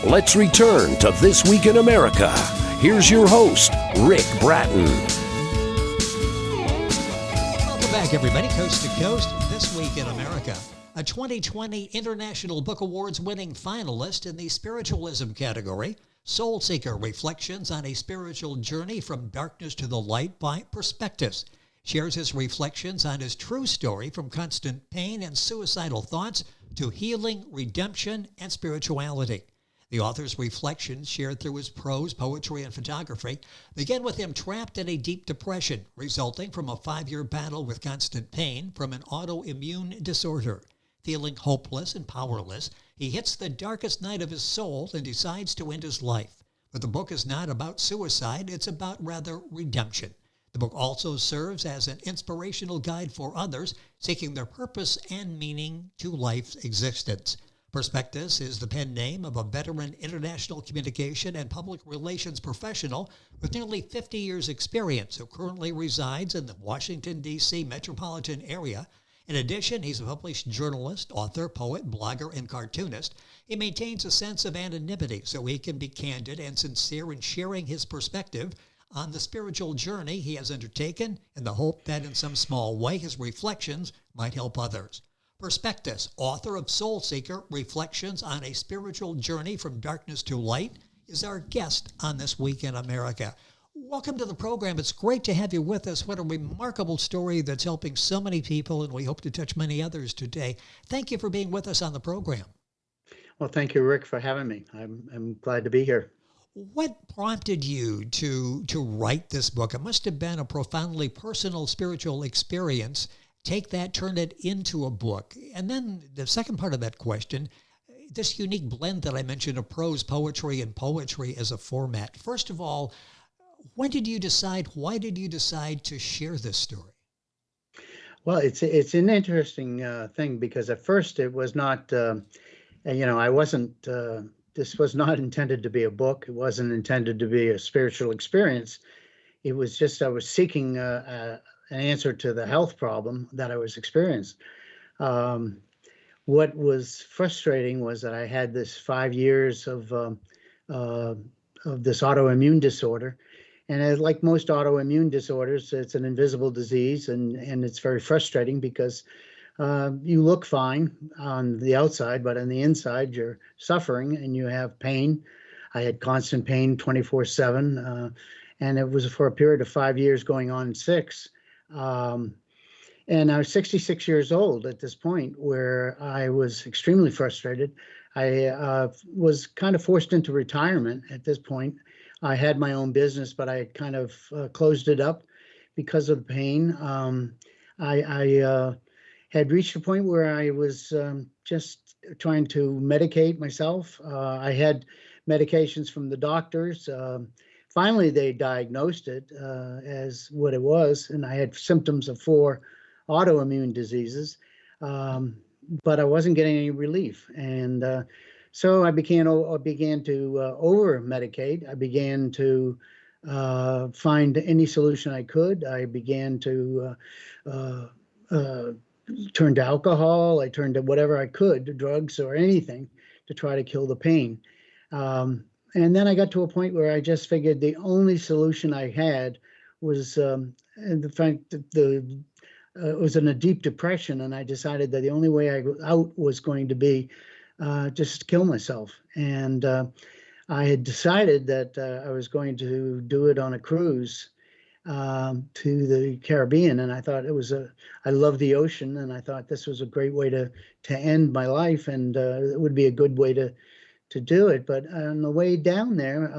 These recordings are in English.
Let's return to This Week in America. Here's your host, Rick Bratton. Welcome back, everybody, coast to coast. This Week in America, a 2020 International Book Awards winning finalist in the spiritualism category, Soul Seeker: Reflections on a Spiritual Journey from Darkness to the Light by Perspectus, shares his reflections on his true story from constant pain and suicidal thoughts to healing, redemption, and spirituality. The author's reflections, shared through his prose, poetry, and photography, begin with him trapped in a deep depression resulting from a 5-year battle with constant pain from an autoimmune disorder. Feeling hopeless and powerless, he hits the darkest night of his soul and decides to end his life. But the book is not about suicide, it's about rather redemption. The book also serves as an inspirational guide for others seeking their purpose and meaning to life's existence. Perspectus is the pen name of a veteran international communication and public relations professional with nearly 50 years' experience who currently resides in the Washington, D.C. metropolitan area. In addition, he's a published journalist, author, poet, blogger, and cartoonist. He maintains a sense of anonymity so he can be candid and sincere in sharing his perspective on the spiritual journey he has undertaken in the hope that in some small way his reflections might help others. Perspectus, author of Soul Seeker: Reflections on a Spiritual Journey from Darkness to Light, is our guest on This Week in America. Welcome to the program. It's great to have you with us. What a remarkable story that's helping so many people, and we hope to touch many others today. Thank you for being with us on the program. Well, thank you, Rick, for having me. I'm glad to be here. What prompted you to write this book? It must have been a profoundly personal spiritual experience. Take that, turn it into a book. And then the second part of that question, this unique blend that I mentioned of prose, poetry, and poetry as a format. First of all, why did you decide to share this story? Well, it's an interesting thing because at first it was not, I wasn't, this was not intended to be a book. It wasn't intended to be a spiritual experience. It was just, I was seeking an answer to the health problem that I was experiencing. What was frustrating was that I had this 5 years of this autoimmune disorder. And like most autoimmune disorders, it's an invisible disease, and it's very frustrating because you look fine on the outside, but on the inside, you're suffering and you have pain. I had constant pain 24/7, and it was for a period of 5 years going on 6. And I was 66 years old at this point where I was extremely frustrated. I was kind of forced into retirement at this point. I had my own business, but I kind of closed it up because of the pain. I had reached a point where I was just trying to medicate myself. I had medications from the doctors. Finally, they diagnosed it as what it was, and I had symptoms of 4 autoimmune diseases, but I wasn't getting any relief. And so I began to over-medicate. I began to find any solution I could. I began to turn to alcohol. I turned to whatever I could, to drugs or anything, to try to kill the pain. And then I got to a point where I just figured the only solution I had was the fact that it was in a deep depression, and I decided that the only way I got out was going to be just kill myself. And I had decided that I was going to do it on a cruise to the Caribbean, and I thought I love the ocean, and I thought this was a great way to end my life, and it would be a good way to do it. But on the way down there,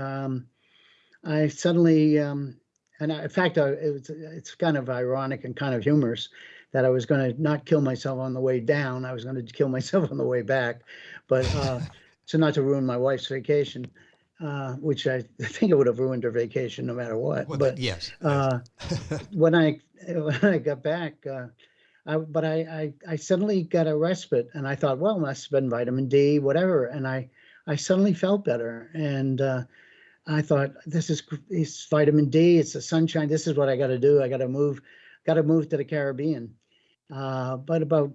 I suddenly, in fact, it's kind of ironic and kind of humorous that I was going to not kill myself on the way down. I was going to kill myself on the way back, but so not to ruin my wife's vacation, which I think it would have ruined her vacation no matter what. Well, but yes. when I got back, I suddenly got a respite, and I thought, well, it must have been vitamin D, whatever, and I suddenly felt better, and I thought, it's vitamin D, it's the sunshine. This is what I got to do. I got to move to the Caribbean. But about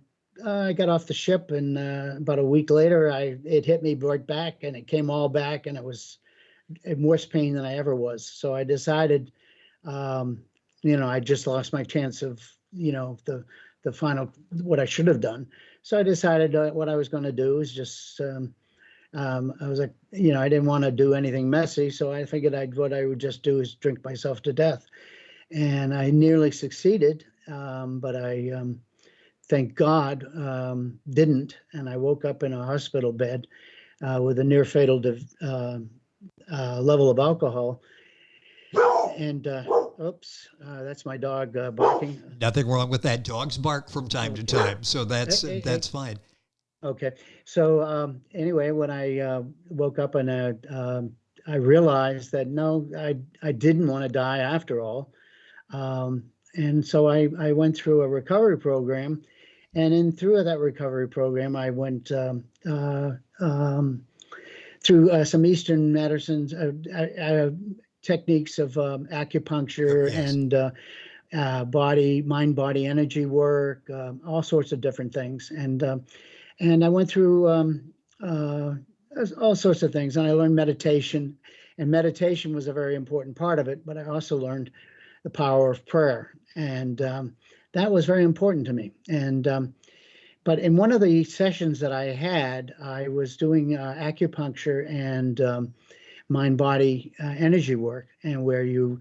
I got off the ship, and about a week later, it hit me right back, and it came all back, and it was in worse pain than I ever was. So I decided, I just lost my chance of, the final, what I should have done. So I decided what I was going to do is just, I was like, I didn't want to do anything messy. So I figured what I would just do is drink myself to death. And I nearly succeeded, but I, thank God, didn't. And I woke up in a hospital bed with a near fatal level of alcohol. And oops, that's my dog barking. Nothing wrong with that. Dogs bark from time to time, so that's Hey. fine. Okay. So anyway, when I woke up and I realized that no, I didn't want to die after all. And so I went through a recovery program, and through that recovery program, I went through some Eastern medicines, techniques of acupuncture Yes. and mind-body energy work, all sorts of different things. And I went through all sorts of things, and I learned meditation, and meditation was a very important part of it. But I also learned the power of prayer, and that was very important to me. And but in one of the sessions that I had, I was doing acupuncture and mind-body energy work, and where your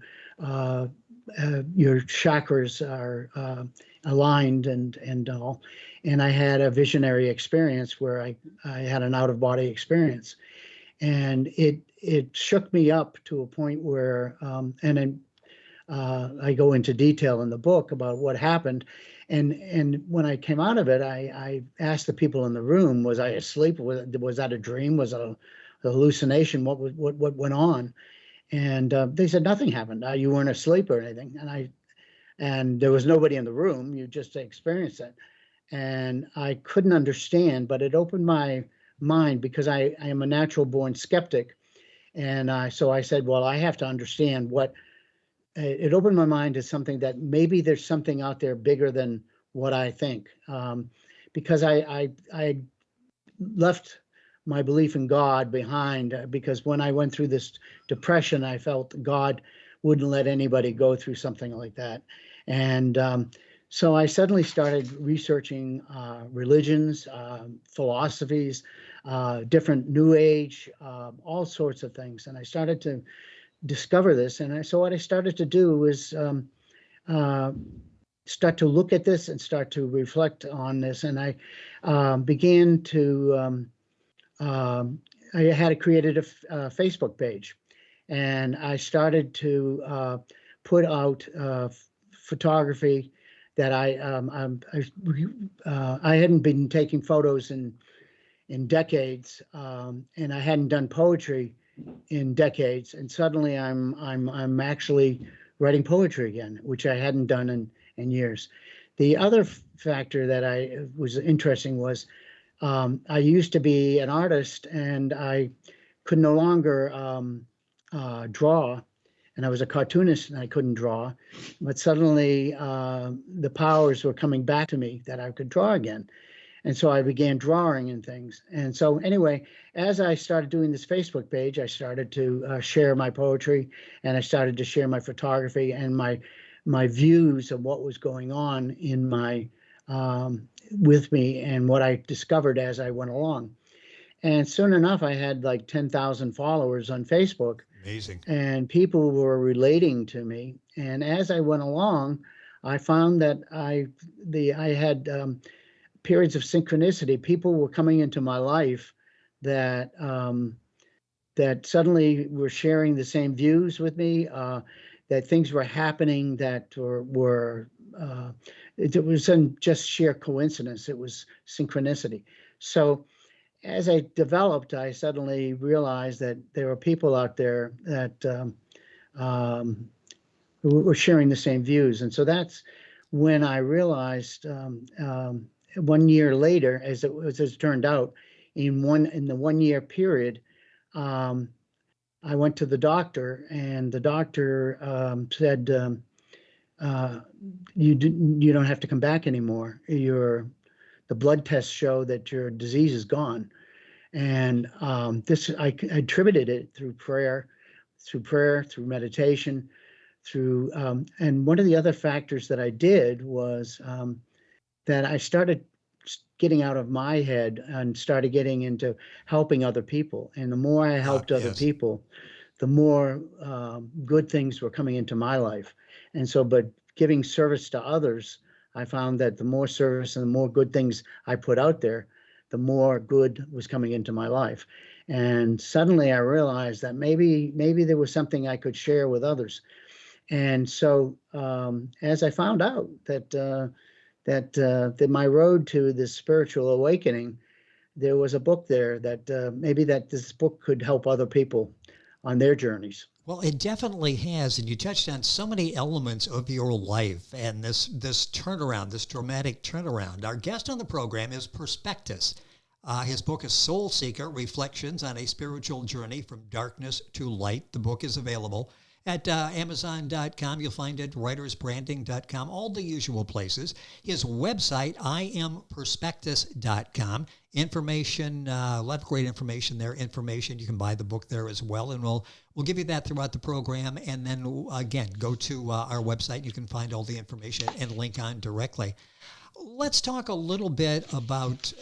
chakras are aligned and all. And I had a visionary experience where I had an out-of-body experience, and it shook me up to a point where I go into detail in the book about what happened. And when I came out of it, I asked the people in the room, was I asleep? Was that a dream? Was it a hallucination? What went on? And they said nothing happened. You weren't asleep or anything. And there was nobody in the room. You just experienced it. And I couldn't understand, but it opened my mind, because I am a natural born skeptic. And so I said, well, I have to understand what. It opened my mind to something that maybe there's something out there bigger than what I think, because I left my belief in God behind, because when I went through this depression, I felt God wouldn't let anybody go through something like that. And so I suddenly started researching religions, philosophies, different New Age, all sorts of things. And I started to discover this. And so what I started to do was start to look at this and start to reflect on this. And I began to, I had created a Facebook page, and I started to put out photography that I hadn't been taking photos in decades, and I hadn't done poetry in decades, and suddenly I'm actually writing poetry again, which I hadn't done in years. The other factor that was interesting was I used to be an artist, and I could no longer draw, and I was a cartoonist and I couldn't draw, but suddenly the powers were coming back to me that I could draw again. And so I began drawing and things. And so anyway, as I started doing this Facebook page, I started to share my poetry, and I started to share my photography and my views of what was going on in my with me, and what I discovered as I went along. And soon enough, I had like 10,000 followers on Facebook. Amazing. And people were relating to me. And as I went along, I found that I had periods of synchronicity. People were coming into my life that that suddenly were sharing the same views with me, that things were happening that were it wasn't just sheer coincidence, it was synchronicity. So as I developed, I suddenly realized that there were people out there that who were sharing the same views. And so that's when I realized 1 year later, as it turned out, in the 1 year period, I went to the doctor, and the doctor said, you don't have to come back anymore. the blood tests show that your disease is gone. And this, I attributed it through prayer, through meditation, and one of the other factors that I did was that I started getting out of my head and started getting into helping other people. And the more I helped other Yes. people, the more good things were coming into my life. And so, but giving service to others, I found that the more service and the more good things I put out there, the more good was coming into my life. And suddenly I realized that maybe there was something I could share with others. And so as I found out that my road to this spiritual awakening, there was a book there that maybe that this book could help other people on their journeys. Well, it definitely has, and you touched on so many elements of your life and this turnaround, this dramatic turnaround. Our guest on the program is Perspectus. His book is Soul Seeker: Reflections on a Spiritual Journey from Darkness to Light. The book is available at Amazon.com. You'll find it writersbranding.com, all the usual places. His website, IamPerspectus.com. Information, a lot of great information there. Information, you can buy the book there as well, and we'll give you that throughout the program. And then again, go to our website. You can find all the information and link on directly. Let's talk a little bit about.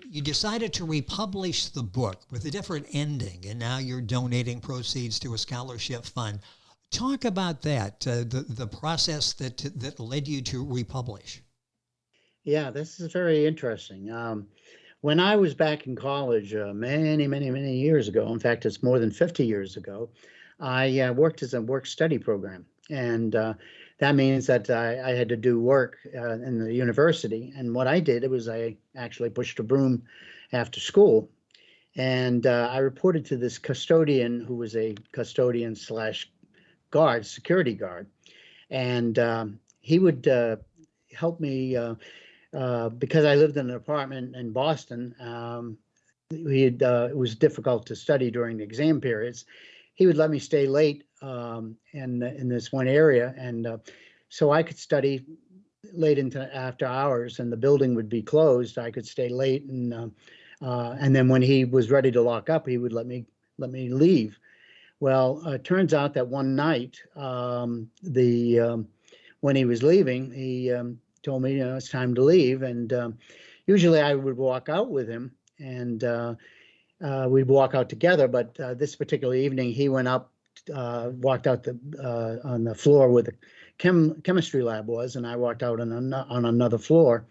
You decided to republish the book with a different ending, and now you're donating proceeds to a scholarship fund. Talk about that, the process that led you to republish. Yeah, this is very interesting. When I was back in college many years ago, in fact, it's more than 50 years ago, I worked as a work-study program. And that means that I had to do work in the university. And what I did was I actually pushed a broom after school. And I reported to this custodian who was a custodian / guard, security guard. And he would help me because I lived in an apartment in Boston. It was difficult to study during the exam periods. He would let me stay late in this one area, and so I could study late into after hours, and the building would be closed. I could stay late, and then when he was ready to lock up, he would let me leave. Well, it turns out that one night, when he was leaving, he told me, it's time to leave, and usually I would walk out with him, and we'd walk out together. But this particular evening, he went up, walked out on the floor where the chemistry lab was, and I walked out on another floor.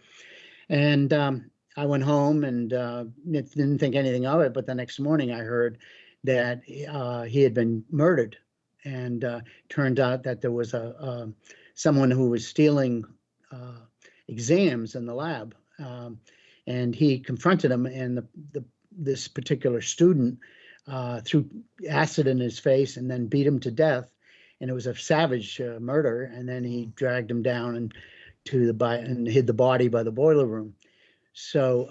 And I went home and didn't think anything of it. But the next morning, I heard that he had been murdered, and turned out that there was someone who was stealing exams in the lab, and he confronted him, and this particular student threw acid in his face and then beat him to death. And it was a savage murder. And then he dragged him down and hid the body by the boiler room. So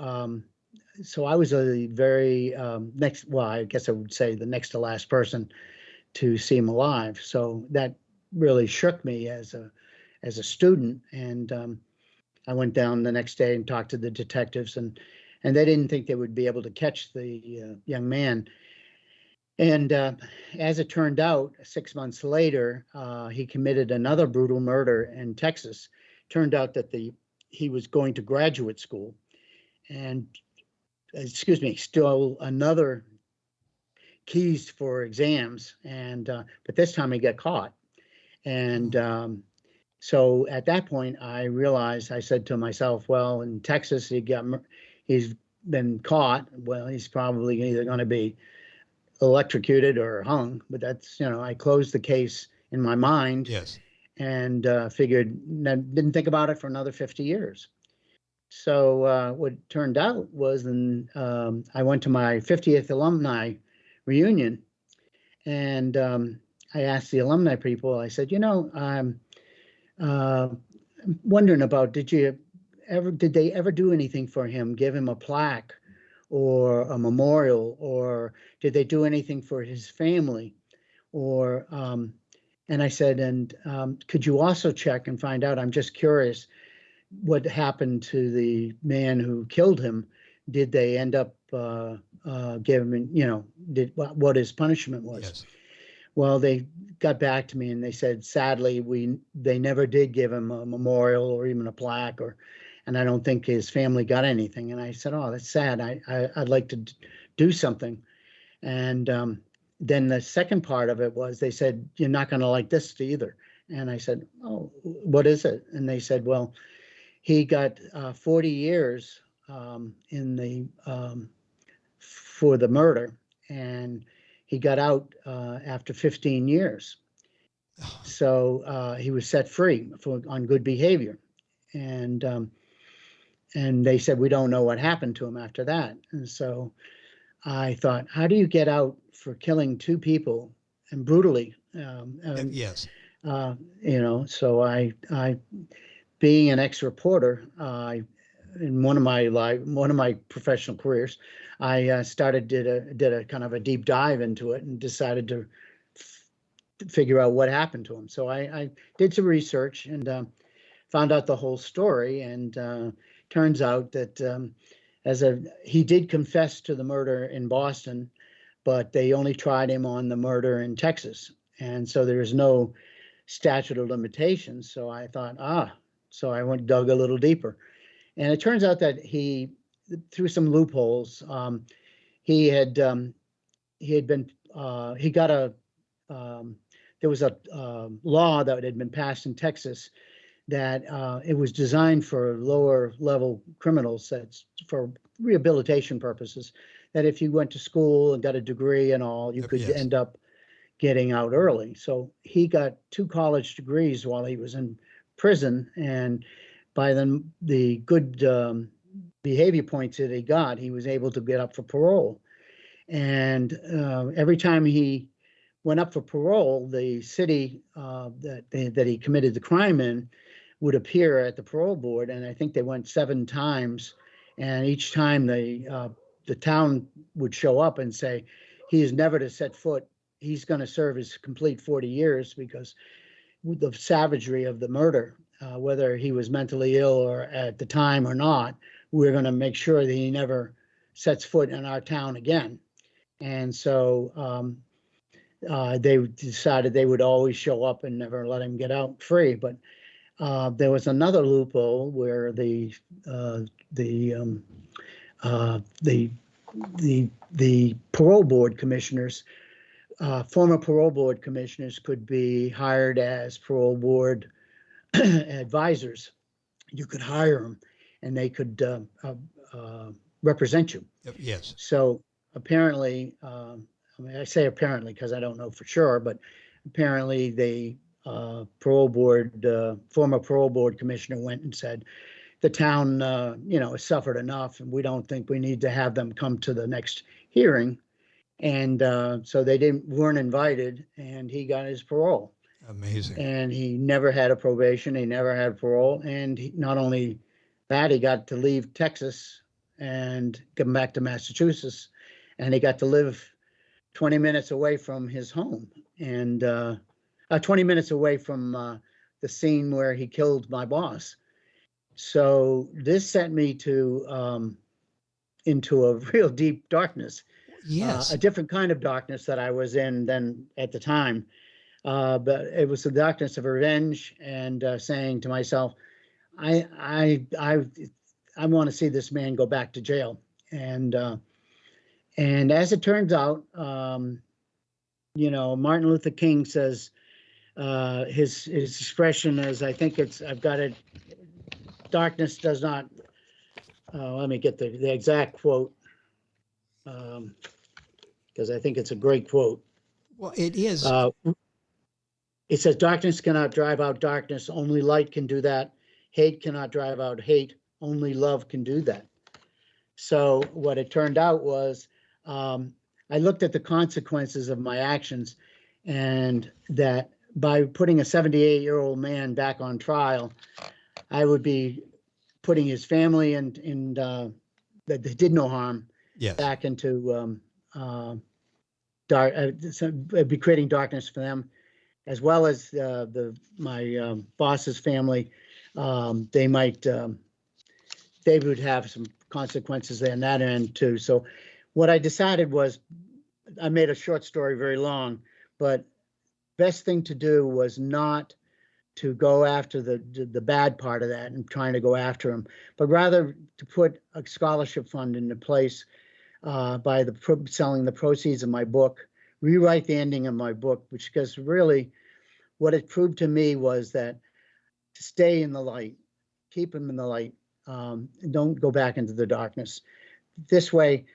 so I was a very I guess I would say the next to last person to see him alive. So that really shook me as a student. And I went down the next day and talked to the detectives, and they didn't think they would be able to catch the young man. And as it turned out, 6 months later, he committed another brutal murder in Texas. Turned out that he was going to graduate school, and stole another keys for exams, and but this time he got caught. And so at that point, I realized, I said to myself, well, in Texas, he's been caught. Well, he's probably either going to be electrocuted or hung. But that's, I closed the case in my mind. Yes. And didn't think about it for another 50 years. So what turned out was I went to my 50th alumni reunion, and I asked the alumni people, I said, I'm wondering about, did they ever do anything for him, give him a plaque or a memorial, or did they do anything for his family? Or and I said, could you also check and find out, I'm just curious, what happened to the man who killed him. Did they end up giving him, what his punishment was? Yes. Well, they got back to me and they said, sadly, they never did give him a memorial or even a plaque, and I don't think his family got anything. And I said, oh, that's sad. I'd like to do something. And then the second part of it was, they said, you're not going to like this either. And I said, oh, what is it? And they said, well, he got 40 years in the for the murder, and he got out after 15 years. So he was set free on good behavior. And they said, we don't know what happened to him after that. And so I thought, how do you get out for killing two people and brutally? Yes. So I being an ex-reporter, in one of my professional careers, I did a kind of a deep dive into it and decided to figure out what happened to him. So I did some research and found out the whole story. And turns out that he did confess to the murder in Boston, but they only tried him on the murder in Texas, and so there's no statute of limitations. So I thought, so I dug a little deeper, and it turns out that he, through some loopholes, he got a there was a law that had been passed in Texas that it was designed for lower level criminals, that's for rehabilitation purposes, that if you went to school and got a degree and all, you could end up getting out early. So he got 2 college degrees while he was in prison, and by the good behavior points that he got, he was able to get up for parole. And every time he went up for parole, the city that he committed the crime in would appear at the parole board, and I think they went 7 times, and each time the town would show up and say, he is never to set foot. He's going to serve his complete 40 years, because the savagery of the murder, whether he was mentally ill or at the time or not, we're going to make sure that he never sets foot in our town again. And so they decided they would always show up and never let him get out free. But there was another loophole where the parole board commissioners, former parole board commissioners, could be hired as parole board advisors. You could hire them, and they could represent you. Yes. So apparently, I say apparently because I don't know for sure, but apparently the parole board, former parole board commissioner went and said, the town, has suffered enough, and we don't think we need to have them come to the next hearing. And so they weren't invited, and he got his parole. Amazing. And he never had a probation. He never had parole. And not only that, he got to leave Texas and come back to Massachusetts, and he got to live 20 minutes away from his home, and 20 minutes away from the scene where he killed my boss. So this sent me into a real deep darkness. Yes. A different kind of darkness that I was in then at the time. But it was the darkness of revenge and saying to myself, I want to see this man go back to jail. And as it turns out, Martin Luther King says, his expression is, I think I've got it, darkness does not, let me get the exact quote, because I think it's a great quote. Well, it is. It says, darkness cannot drive out darkness, only light can do that. Hate cannot drive out hate, only love can do that. So what it turned out was, I looked at the consequences of my actions, and that by putting a 78-year-old man back on trial, I would be putting his family in that they did no harm, yes, back into dark. It'd be creating darkness for them, as well as my boss's family. they might they would have some consequences on that end too. So what I decided was, I made a short story very long, but best thing to do was not to go after the bad part of that and trying to go after them, but rather to put a scholarship fund into place by selling the proceeds of my book, rewrite the ending of my book, which, because really what it proved to me was that to stay in the light, keep him in the light, don't go back into the darkness. This way,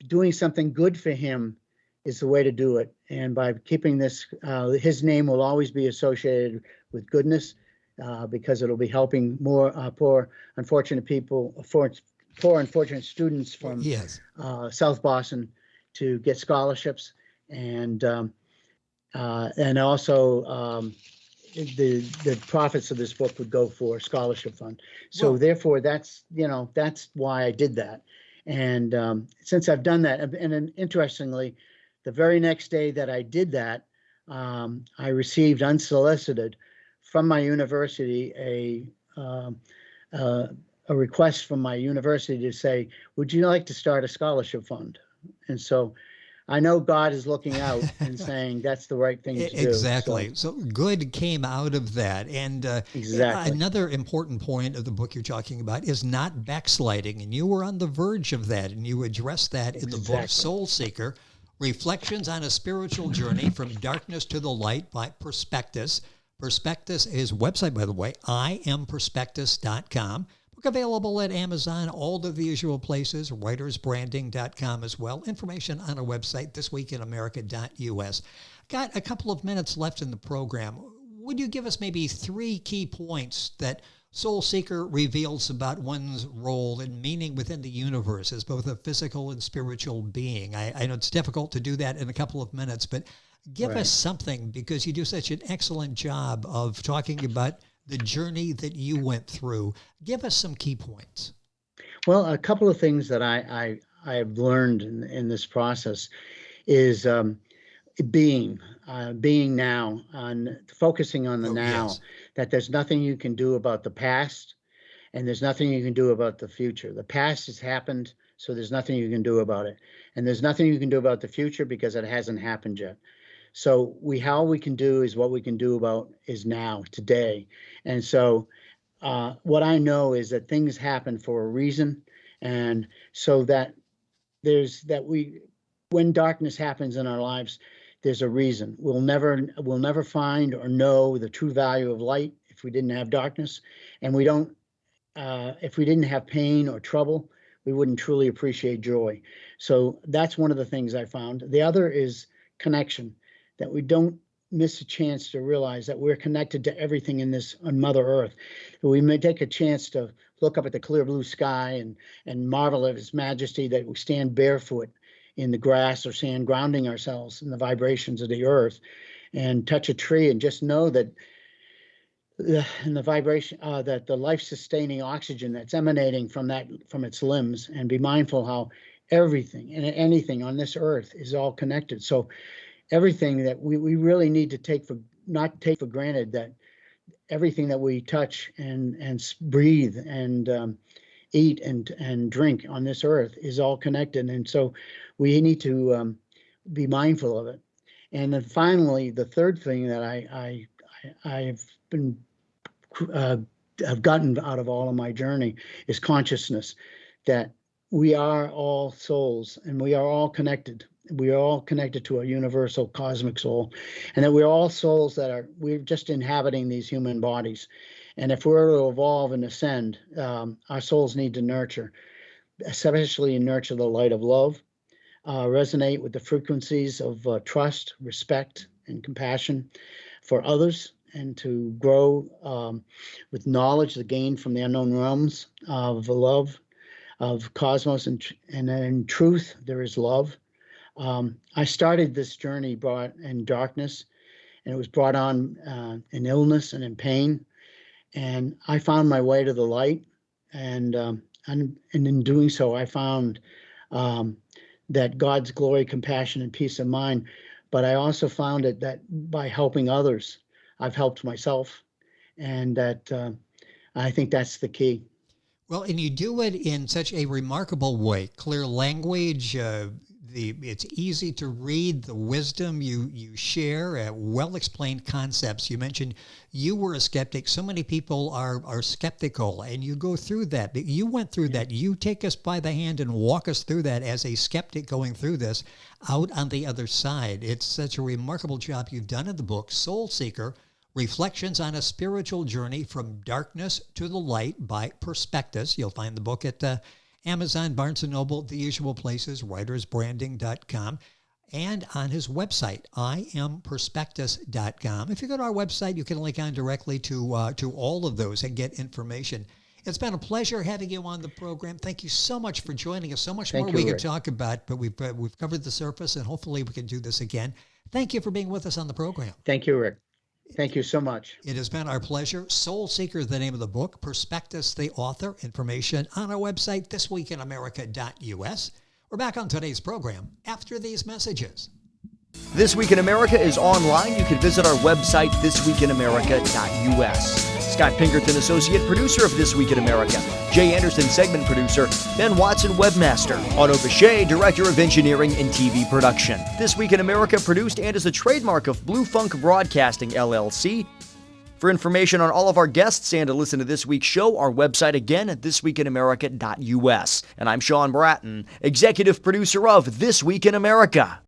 doing something good for him is the way to do it. And by keeping this, his name will always be associated with goodness, because it'll be helping more poor, unfortunate people, poor, unfortunate students from Yes. South Boston to get scholarships, and also the profits of this book would go for a scholarship fund. So Well, therefore, that's why I did that. And since I've done that, and interestingly, the very next day that I did that, I received unsolicited from my university a request from my university to say, would you like to start a scholarship fund? And so I know God is looking out and saying that's the right thing to do. Exactly. So good came out of that. And Exactly. another important point of the book you're talking about is not backsliding. And you were on the verge of that, and you addressed that in the book Soul Seeker, Reflections on a Spiritual Journey from Darkness to the Light by Perspectus. Perspectus is website, by the way, imperspectus.com. Book available at Amazon, all the usual places, writersbranding.com as well. Information on our website, thisweekinamerica.us. Got a couple of minutes left in the program. Would you give us maybe 3 key points that Soul Seeker reveals about one's role and meaning within the universe as both a physical and spiritual being? I know it's difficult to do that in a couple of minutes, but give us something, because you do such an excellent job of talking about the journey that you went through. Give us some key points. Well, a couple of things that I have learned in this process is being now, on focusing on the now. Yes. That there's nothing you can do about the past, and there's nothing you can do about the future. The past has happened, so there's nothing you can do about it, and there's nothing you can do about the future because it hasn't happened yet. So all we can do is what we can do about is now, today. And so what I know is that things happen for a reason, and so that when darkness happens in our lives, there's a reason. We'll never find or know the true value of light if we didn't have darkness, and if we didn't have pain or trouble, we wouldn't truly appreciate joy. So that's one of the things I found. The other is connection, that we don't miss a chance to realize that we're connected to everything on Mother Earth. We may take a chance to look up at the clear blue sky and marvel at His majesty, that we stand barefoot in the grass or sand, grounding ourselves in the vibrations of the earth, and touch a tree and just know that in the vibration, that the life-sustaining oxygen that's emanating from its limbs, and be mindful how everything and anything on this earth is all connected. So everything that we really need to not take for granted, that everything that we touch and breathe and eat and drink on this earth is all connected. And so we need to be mindful of it. And then finally, the third thing that I've gotten out of all of my journey is consciousness, that we are all souls and we are all connected. We are all connected to a universal cosmic soul, and that we're all souls we're just inhabiting these human bodies. And if we're to evolve and ascend, our souls need to nurture, especially nurture the light of love, resonate with the frequencies of trust, respect, and compassion for others, and to grow with knowledge gained from the unknown realms of the love of cosmos, and in truth there is love. I started this journey brought in darkness, and it was brought on in illness and in pain, and I found my way to the light, and in doing so, I found that God's glory, compassion, and peace of mind. But I also found it that by helping others, I've helped myself, and that I think that's the key. Well, and you do it in such a remarkable way. Clear language, it's easy to read, the wisdom you share, well-explained concepts. You mentioned you were a skeptic. So many people are skeptical, and you go through that. You went through that. You take us by the hand and walk us through that as a skeptic going through this out on the other side. It's such a remarkable job you've done in the book, Soul Seeker, Reflections on a Spiritual Journey from Darkness to the Light by Perspectus. You'll find the book at Amazon, Barnes & Noble, the usual places, writersbranding.com, and on his website, imperspectus.com. If you go to our website, you can link on directly to all of those and get information. It's been a pleasure having you on the program. Thank you so much for joining us. So much more we could talk about, but we've covered the surface, and hopefully we can do this again. Thank you for being with us on the program. Thank you, Rick. Thank you so much. It has been our pleasure. Soul Seeker is the name of the book. Perspectus, the author. Information on our website, thisweekinamerica.us. We're back on today's program after these messages. This Week in America is online. You can visit our website, thisweekinamerica.us. Scott Pinkerton, associate producer of This Week in America. Jay Anderson, segment producer. Ben Watson, webmaster. Otto Bechet, director of engineering and TV production. This Week in America produced and is a trademark of Blue Funk Broadcasting, LLC. For information on all of our guests and to listen to this week's show, our website again at thisweekinamerica.us. And I'm Sean Bratton, executive producer of This Week in America.